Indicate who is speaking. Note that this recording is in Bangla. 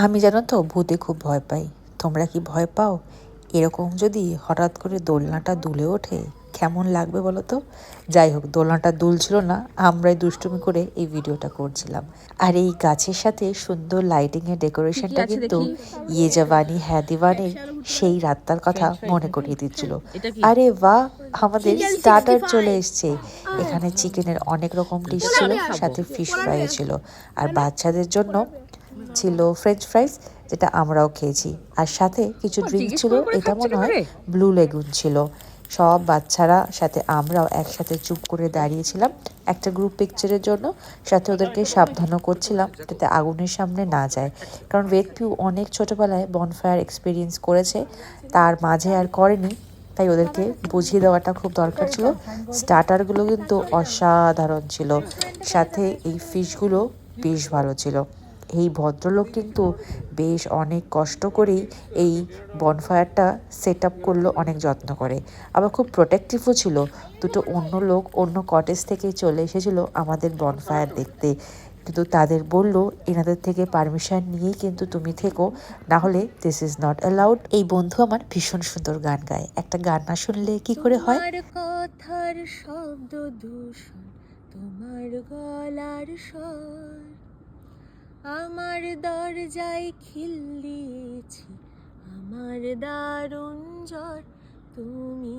Speaker 1: আমি জানো তো ভূতে খুব ভয় পাই। তোমরা কি ভয় পাও? এরকম যদি হঠাৎ করে দোলনাটা দুলে ওঠে কেমন লাগবে বলো তো? যাই হোক, দোলনাটা দুলছিল না, আমরাই দুষ্টুমি করে এই ভিডিওটা করছিলাম। আর এই গাছের সাথে সুন্দর লাইটিংয়ের ডেকোরেশনটা কিন্তু ইয়ে জাবানি হ্যায় দিওয়ানির সেই রাতটার কথা মনে করিয়ে দিচ্ছিল। আরে বাহ, আমাদের স্টার্টার চলে এসছে। এখানে চিকেনের অনেক রকম ডিশ ছিল, সাথে ফিশ ফ্রাই ছিল। আর বাচ্চাদের জন্য ছিল ফ্রেঞ্চ ফ্রাইস, যেটা আমরাও খেয়েছি। আর সাথে কিছু ড্রিঙ্ক ছিল, এটা মনে হয় ব্লু লেগুন ছিল। সব বাচ্চারা সাথে আমরাও একসাথে চুপ করে দাঁড়িয়েছিলাম একটা গ্রুপ পিকচারের জন্য। সাথে ওদেরকে সাবধানও করছিলাম যাতে আগুনের সামনে না যায়, কারণ ওয়েটপিউ অনেক ছোটোবেলায় বনফায়ার এক্সপিরিয়েন্স করেছে, তার মাঝে আর করেনি, তাই ওদেরকে বুঝিয়ে দেওয়াটা খুব দরকার ছিল। স্টার্টারগুলো কিন্তু অসাধারণ ছিল, সাথে এই ফিশগুলো বেশ ভালো ছিল। এই ভদ্রলোক কিন্তু বেশ অনেক কষ্ট করেই এই বনফায়ারটা সেট আপ করলো, অনেক যত্ন করে। আবার খুব প্রোটেক্টিভও ছিল। দুটো অন্য লোক অন্য কটেজ থেকে চলে এসেছিলো আমাদের বনফায়ার দেখতে, কিন্তু তাদের বললো এনাদের থেকে পারমিশন নিয়েই কিন্তু তুমি থেকো, না হলে দিস ইজ নট অ্যালাউড। এই বন্ধু আমার ভীষণ সুন্দর গান গায়, একটা গান না শুনলে কি করে হয়?
Speaker 2: কথার শব্দ দূষণ, তোমার গলার স্বর আমার দরজায় খিল দিয়েছি, আমার দারুণ জ্বর, তুমি